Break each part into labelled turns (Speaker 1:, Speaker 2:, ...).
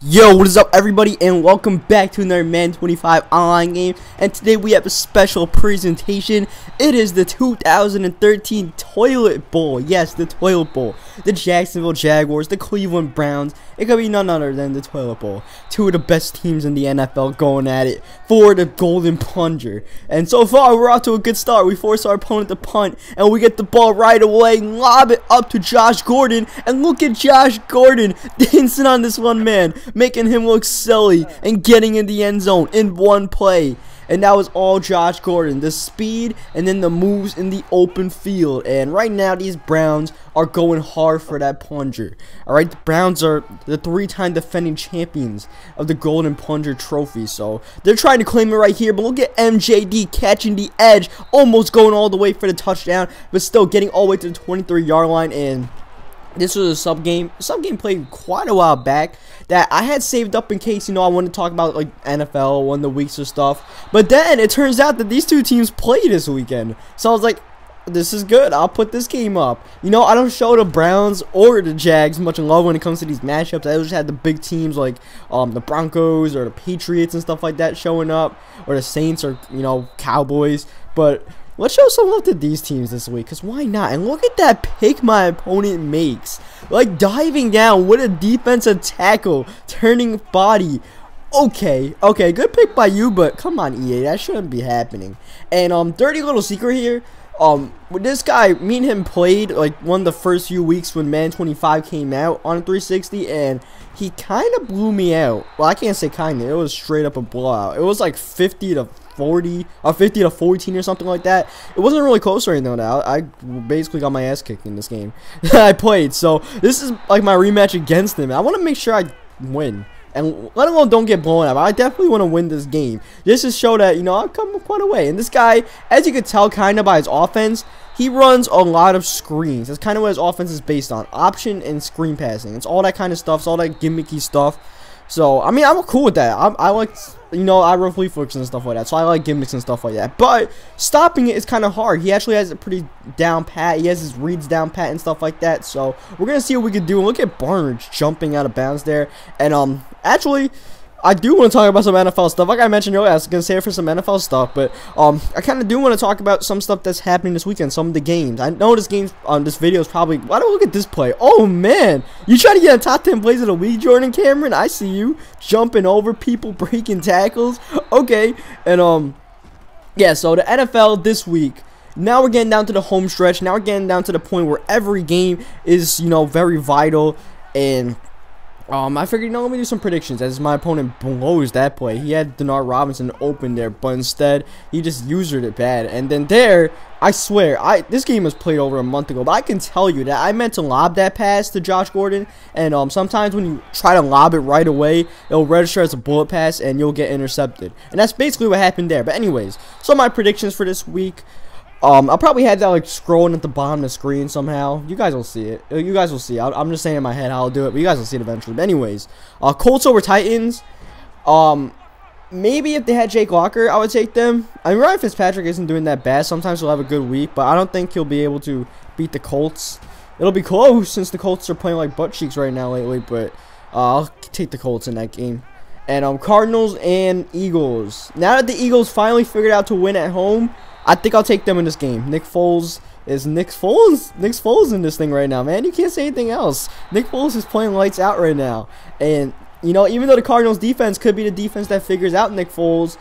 Speaker 1: Yo, what is up everybody, and welcome back to another Madden 25 online game. And today we have a special presentation. It is the 2013 Toilet Bowl. Yes, the Toilet Bowl. The Jacksonville Jaguars, the Cleveland Browns. It could be none other than the Toilet Bowl. Two of the best teams in the NFL going at it for the Golden Plunger. And so far we're off to a good start. We force our opponent to punt, and we get the ball right away, lob it up to Josh Gordon, and look at Josh Gordon dancing on this one man, making him look silly and getting in the end zone in one play. And that was all Josh Gordon. The speed and then the moves in the open field. And right now these Browns are going hard for that plunger. Alright, the Browns are the three-time defending champions of the Golden Plunger trophy. So they're trying to claim it right here. But look at MJD catching the edge, almost going all the way for the touchdown, but still getting all the way to the 23-yard line. And this was a sub game played quite a while back that I had saved up in case, I wanted to talk about like NFL, one of the weeks or stuff. But then it turns out that these two teams play this weekend. So I was like, this is good. I'll put this game up. I don't show the Browns or the Jags much love when it comes to these matchups. I just had the big teams like the Broncos or the Patriots and stuff like that showing up, or the Saints or Cowboys. But let's show some love to these teams this week, because why not? And look at that pick my opponent makes. Like, diving down with a defensive tackle, turning body. Okay, good pick by you, but come on, EA, that shouldn't be happening. And dirty little secret here. With this guy, me and him played like one of the first few weeks when Madden 25 came out on 360, and he kind of blew me out. Well, I can't say kind of. It was straight up a blowout. It was like 50 to 40 or 50 to 14 or something like that. It wasn't really close or anything though. I basically got my ass kicked in this game that I played. So this is like my rematch against him. I want to make sure I win, and let alone don't get blown up. I definitely want to win this game just to show that I've come quite a way. And this guy, as you could tell kind of by his offense, he runs a lot of screens. That's kind of what his offense is based on: option and screen passing. It's all that kind of stuff. It's all that gimmicky stuff. So I mean, I'm cool with that. I like, I run flea flicks and stuff like that, so I like gimmicks and stuff like that. But stopping it is kind of hard. He actually has it pretty down pat. He has his reads down pat and stuff like that. So we're gonna see what we can do. And look at Barnes jumping out of bounds there. And actually, I do want to talk about some NFL stuff. Like I mentioned earlier, I was gonna say it for some NFL stuff, but I kind of do want to talk about some stuff that's happening this weekend. Some of the games. I know this video is probably. Why don't we look at this play? Oh man, you trying to get a top 10 plays of the league, Jordan Cameron? I see you jumping over people, breaking tackles. Okay, and yeah. So the NFL this week. Now we're getting down to the home stretch. Now we're getting down to the point where every game is very vital. And I figured, let me do some predictions as my opponent blows that play. He had Denard Robinson open there, but instead he just usered it bad. And then there, I swear, this game was played over a month ago, but I can tell you that I meant to lob that pass to Josh Gordon. And sometimes when you try to lob it right away, it'll register as a bullet pass and you'll get intercepted. And that's basically what happened there. But anyways, so my predictions for this week. I'll probably have that like scrolling at the bottom of the screen somehow. You guys will see it. You guys will see. I'm just saying in my head how I'll do it, but you guys will see it eventually. But anyways, Colts over Titans. Maybe if they had Jake Locker, I would take them. I mean, Ryan Fitzpatrick isn't doing that bad. Sometimes he'll have a good week, but I don't think he'll be able to beat the Colts. It'll be close since the Colts are playing like butt cheeks right now lately, but I'll take the Colts in that game. And Cardinals and Eagles. Now that the Eagles finally figured out to win at home, I think I'll take them in this game. Nick Foles in this thing right now, man. You can't say anything else. Nick Foles is playing lights out right now. And, even though the Cardinals defense could be the defense that figures out Nick Foles,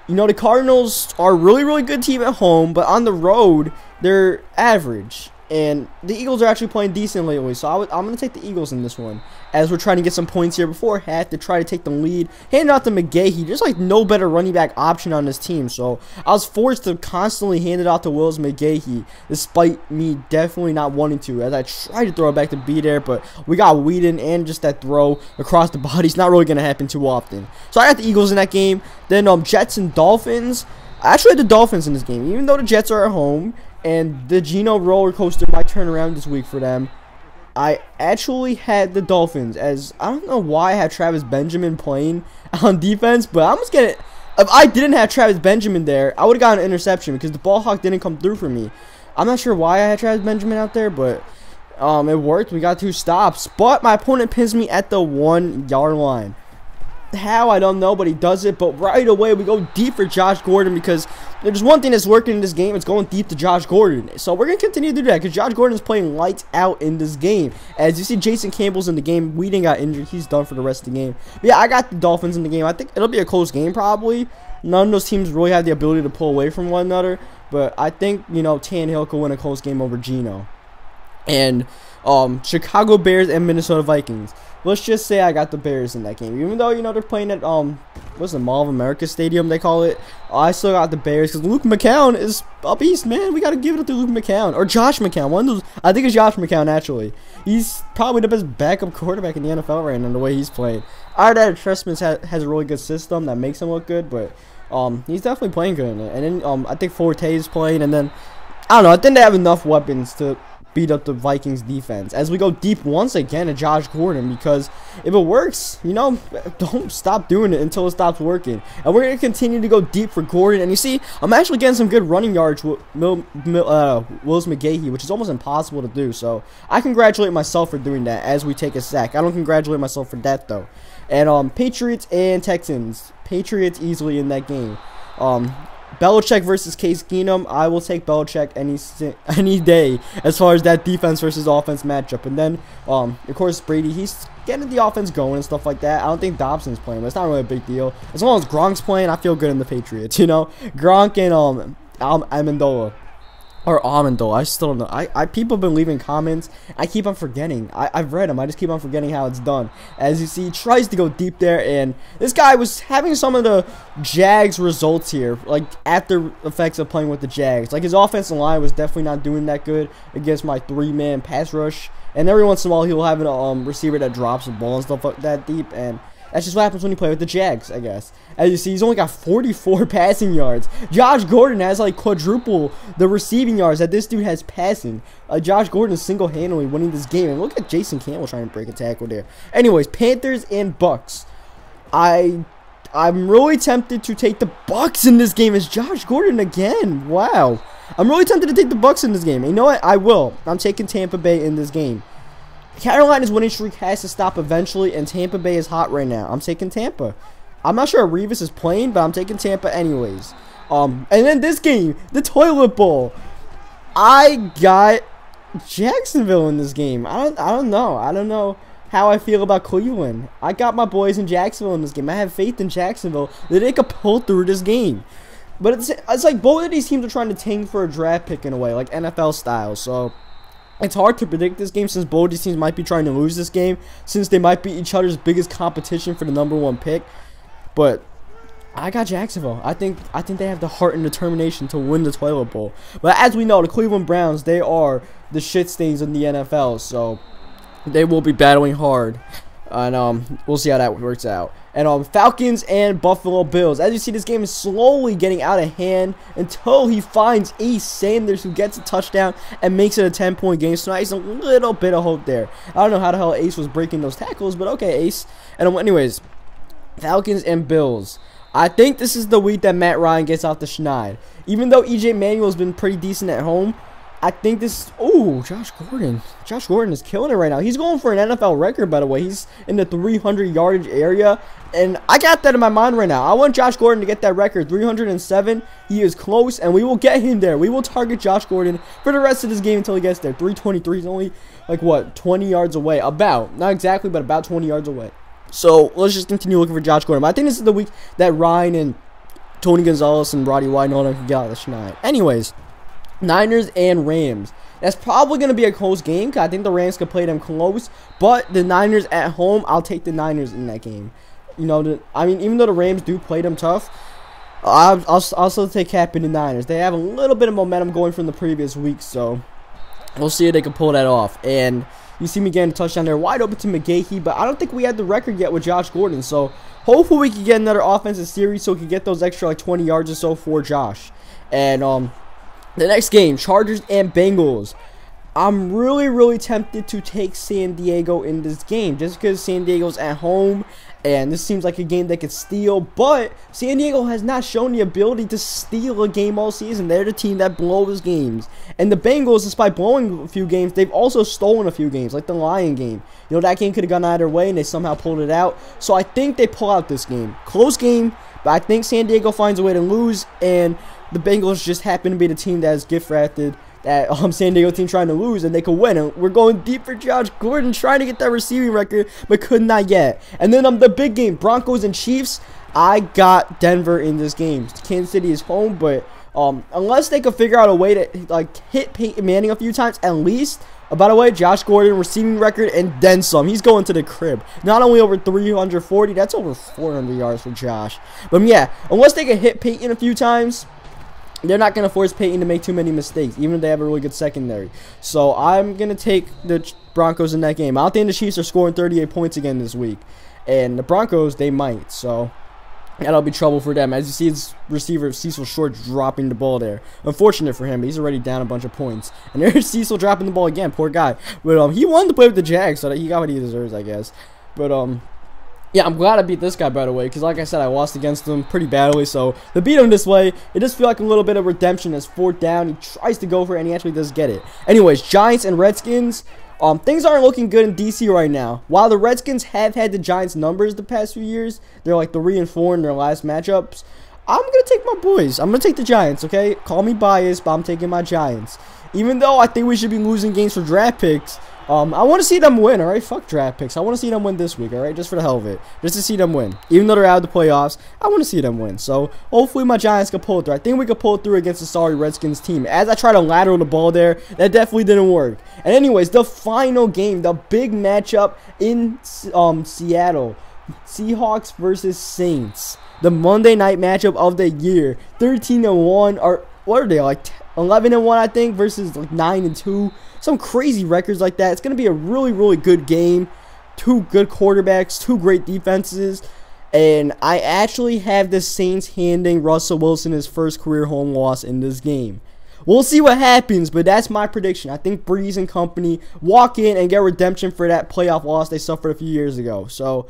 Speaker 1: the Cardinals are a really, really good team at home, but on the road, they're average. And the Eagles are actually playing decent lately, so I'm going to take the Eagles in this one, as we're trying to get some points here before half to try to take the lead. Hand out to McGahee. There's like no better running back option on this team, so I was forced to constantly hand it out to Willis McGahee, despite me definitely not wanting to, as I tried to throw it back to B there, but we got Whedon, and just that throw across the body is not really going to happen too often. So I got the Eagles in that game. Then Jets and Dolphins. I actually had the Dolphins in this game, even though the Jets are at home. And the Geno roller coaster might turn around this week for them. I actually had the Dolphins, as I don't know why I had Travis Benjamin playing on defense, but I'm just gonna. If I didn't have Travis Benjamin there, I would have gotten an interception because the ball hawk didn't come through for me. I'm not sure why I had Travis Benjamin out there, but It worked. We got 2 stops, but my opponent pins me at the 1-yard line. How, I don't know, but he does it. But right away we go deep for Josh Gordon, because there's one thing that's working in this game. It's going deep to Josh Gordon. So we're gonna continue to do that, because Josh Gordon is playing lights out in this game. As you see, Jason Campbell's in the game. Whedon got injured. He's done for the rest of the game. But yeah, I got the Dolphins in the game. I think it'll be a close game probably. None of those teams really have the ability to pull away from one another, but I think, you know, Tannehill could win a close game over Geno. And Chicago Bears and Minnesota Vikings. Let's just say I got the Bears in that game, even though, you know, they're playing at what's the Mall of America Stadium they call it. I still got the Bears, because Luke McCown is a beast, man. We gotta give it up to Luke McCown, or Josh McCown. One of those. I think it's Josh McCown actually. He's probably the best backup quarterback in the NFL right now, the way he's playing. Our dad Trestman has a really good system that makes him look good, but he's definitely playing good in it. And then I think Forte is playing, and then I don't know. I think they have enough weapons to beat up the Vikings defense as we go deep once again to Josh Gordon, because if it works, you know, don't stop doing it until it stops working. And we're going to continue to go deep for Gordon. And you see, I'm actually getting some good running yards with Willis McGahee, which is almost impossible to do. So I congratulate myself for doing that as we take a sack. I don't congratulate myself for that though. And Patriots and Texans. Patriots easily in that game. Belichick versus Case Keenum. I will take Belichick any day as far as that defense versus offense matchup. And then, of course, Brady, he's getting the offense going and stuff like that. I don't think Dobson's playing, but it's not really a big deal. As long as Gronk's playing, I feel good in the Patriots, you know? Gronk and Amendola. Or Amendola, I still don't know. People have been leaving comments. I keep on forgetting. I've read them. I just keep on forgetting how it's done. As you see, he tries to go deep there, and this guy was having some of the Jags results here, like after effects of playing with the Jags. Like his offensive line was definitely not doing that good against my 3-man pass rush. And every once in a while, he'll have a receiver that drops the ball and stuff like that deep, and that's just what happens when you play with the Jags, I guess. As you see, he's only got 44 passing yards. Josh Gordon has like quadruple the receiving yards that this dude has passing. Josh Gordon is single-handedly winning this game. And look at Jason Campbell trying to break a tackle there. Anyways, Panthers and Bucks. I'm really tempted to take the Bucks in this game as Josh Gordon again. Wow. I'm really tempted to take the Bucks in this game. And you know what? I will. I'm taking Tampa Bay in this game. Carolina's winning streak has to stop eventually, and Tampa Bay is hot right now. I'm taking Tampa. I'm not sure if Revis is playing, but I'm taking Tampa anyways. And then this game, the Toilet Bowl. I got Jacksonville in this game. I don't know. I don't know how I feel about Cleveland. I got my boys in Jacksonville in this game. I have faith in Jacksonville that they could pull through this game. But it's like both of these teams are trying to tank for a draft pick in a way, like NFL style. So it's hard to predict this game, since both these teams might be trying to lose this game, since they might be each other's biggest competition for the #1 pick. But I got Jacksonville. I think they have the heart and determination to win the Toilet Bowl. But as we know, the Cleveland Browns, they are the shit stains in the NFL, so they will be battling hard. And we'll see how that works out. And Falcons and Buffalo Bills. As you see, this game is slowly getting out of hand until he finds Ace Sanders, who gets a touchdown and makes it a 10-point game. So nice, a little bit of hope there. I don't know how the hell Ace was breaking those tackles, but okay, Ace. And anyways, Falcons and Bills. I think this is the week that Matt Ryan gets off the schneid. Even though EJ Manuel's been pretty decent at home, I think this. Oh, Josh Gordon. Josh Gordon is killing it right now. He's going for an NFL record, by the way. He's in the 300 yardage area, and I got that in my mind right now. I want Josh Gordon to get that record, 307. He is close, and we will get him there. We will target Josh Gordon for the rest of this game until he gets there. 323 is only like what, 20 yards away? About, not exactly, but about 20 yards away. So let's just continue looking for Josh Gordon. But I think this is the week that Ryan and Tony Gonzalez and Roddy White can get out of the schneid. Anyways, Niners and Rams. That's probably going to be a close game, because I think the Rams could play them close. But the Niners at home, I'll take the Niners in that game. You know, I mean, even though the Rams do play them tough, I'll also take Cap in the Niners. They have a little bit of momentum going from the previous week, so we'll see if they can pull that off. And you see me getting a touchdown there, wide open to McGahee, but I don't think we had the record yet with Josh Gordon. So hopefully we can get another offensive series so we can get those extra like 20 yards or so for Josh. And the next game, Chargers and Bengals. I'm really tempted to take San Diego in this game, just because San Diego's at home, And this seems like a game they could steal, but San Diego has not shown the ability to steal a game all season. They're the team that blows games. And the Bengals, despite blowing a few games, they've also stolen a few games, like the Lion game. You know, that game could have gone either way, and they somehow pulled it out. So I think they pull out this game. Close game, but I think San Diego finds a way to lose, and the Bengals just happen to be the team that is gift-wrapped that San Diego team trying to lose, and they could win. And we're going deep for Josh Gordon, trying to get that receiving record, but could not yet. And then the big game, Broncos and Chiefs. I got Denver in this game. Kansas City is home, but unless they could figure out a way to like hit Peyton Manning a few times at least. By the way, Josh Gordon receiving record and then some. He's going to the crib. Not only over 340, that's over 400 yards for Josh. But yeah, unless they can hit Peyton a few times, they're not going to force Peyton to make too many mistakes, even if they have a really good secondary. So I'm going to take the Broncos in that game. I don't think the Chiefs are scoring 38 points again this week. And the Broncos, they might. So that'll be trouble for them. As you see, his receiver, Cecil Short, dropping the ball there. Unfortunate for him, but he's already down a bunch of points. And there's Cecil dropping the ball again. Poor guy. But he wanted to play with the Jags, so he got what he deserves, I guess. But yeah, I'm glad I beat this guy, by the way, because like I said, I lost against him pretty badly. So to beat him this way, it does feel like a little bit of redemption. As 4th down, he tries to go for it, and he actually does get it. Anyways, Giants and Redskins. Things aren't looking good in DC right now. While the Redskins have had the Giants' numbers the past few years, they're like 3-4 in their last matchups. I'm gonna take my boys. I'm gonna take the Giants. Okay, call me biased, but I'm taking my Giants. Even though I think we should be losing games for draft picks. I want to see them win, alright? Fuck draft picks. I want to see them win this week, alright? Just for the hell of it. Just to see them win. Even though they're out of the playoffs, I want to see them win. So, hopefully my Giants can pull it through. I think we can pull it through against the sorry Redskins team. As I try to lateral the ball there, that definitely didn't work. And anyways, the final game, the big matchup in Seattle. Seahawks versus Saints. The Monday night matchup of the year. 13-1, or what are they, like 11-1, I think, versus like 9-2. Some crazy records like that. It's going to be a really, really good game. 2 good quarterbacks, 2 great defenses. And I actually have the Saints handing Russell Wilson his first career home loss in this game. We'll see what happens, but that's my prediction. I think Breeze and company walk in and get redemption for that playoff loss they suffered a few years ago. So,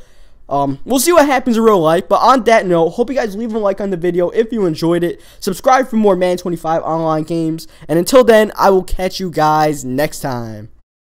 Speaker 1: we'll see what happens in real life. But on that note, hope you guys leave a like on the video if you enjoyed it. Subscribe for more Madden 25 online games. And until then, I will catch you guys next time.